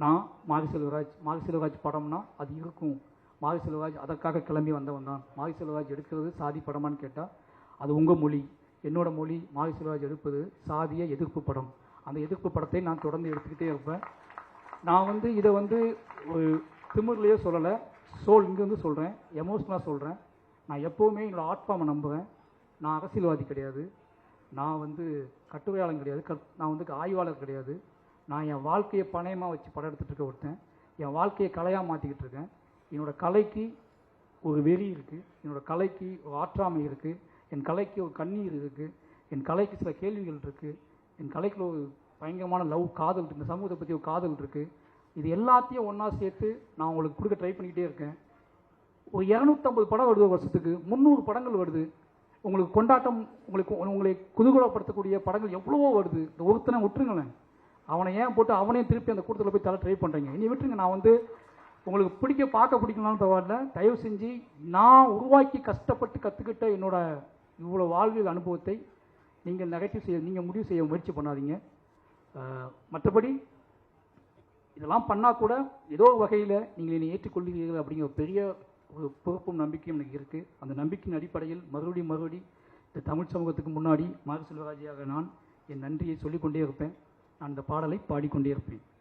நான் மாரி செல்வராஜ் படம்னா அது இருக்கும். மாரி செல்வராஜ் அதற்காக கிளம்பி வந்தவன் தான். மாரி செல்வராஜ் எடுக்கிறது சாதி படமான்னு கேட்டால் அது உங்கள் மொழி. என்னோட மொழி மாரி செல்வராஜ் எடுப்பது சாதிய எதிர்ப்பு படம். அந்த எதிர்ப்பு படத்தை நான் தொடர்ந்து எடுத்துக்கிட்டே இருப்பேன். நான் இதை ஒரு திமிர்லேயே சொல்லலை, இங்கேருந்து சொல்கிறேன், எமோஷ்னலாக சொல்கிறேன். நான் எப்போவுமே என்னோடய ஆர்ட் ஃபார்மை நம்புவேன். நான் அரசியல்வாதி கிடையாது, நான் கட்டுரையாளன் கிடையாது, நான் ஆய்வாளர் கிடையாது. நான் என் வாழ்க்கையை பணயமாக வச்சு படம் எடுத்துகிட்டு இருக்க ஒருத்தன். என் வாழ்க்கையை கலையாக மாற்றிக்கிட்டு இருக்கேன். என்னோடய கலைக்கு ஒரு வெறி இருக்குது, என்னோடய கலைக்கு ஒரு ஆற்றாமை இருக்குது, என் கலைக்கு ஒரு கண்ணீர் இருக்குது, என் கலைக்கு சில கேள்விகள் இருக்குது, என் கலைக்குள்ள ஒரு பயங்கரமான லவ், காதல் இருக்குது, இந்த சமூகத்தை பற்றி ஒரு காதல் இருக்குது. இது எல்லாத்தையும் ஒன்றா சேர்த்து நான் உங்களுக்கு கொடுக்க ட்ரை பண்ணிக்கிட்டே இருக்கேன். ஒரு 250 படம் வருது வருஷத்துக்கு, 300 படங்கள் வருது. உங்களுக்கு கொண்டாட்டம், உங்களை குதூகலப்படுத்தக்கூடிய படங்கள் எவ்வளவோ வருது. இந்த ஒருத்தனை விட்டுருங்களேன், அவனை ஏன் போட்டு அவனையும் திருப்பி அந்த கூட்டத்தில் போய் தலை ட்ரை பண்ணுறீங்க? இனி விட்டுருங்க. நான் உங்களுக்கு பார்க்க பிடிக்கலாம்னு பரவாயில்ல, தயவு செஞ்சு நான் உருவாக்கி கஷ்டப்பட்டு கற்றுக்கிட்ட என்னோட இவ்வளோ வாழ்வியல் அனுபவத்தை நீங்கள் முடிவு செய்ய முயற்சி பண்ணாதீங்க. மற்றபடி இதெல்லாம் பண்ணால் கூட ஏதோ வகையில் நீங்கள் என்னை ஏற்றுக்கொள்கிறீர்கள் அப்படிங்கிற பெரிய ஒரு பொறுப்பும் நம்பிக்கையும் எனக்கு இருக்குது. அந்த நம்பிக்கையின் அடிப்படையில் மறுபடி இந்த தமிழ் சமூகத்துக்கு முன்னாடி மாரி செல்வராஜாக நான் என் நன்றியை சொல்லிக்கொண்டே இருப்பேன். நான் இந்த பாடலை பாடிக்கொண்டே இருப்பேன்.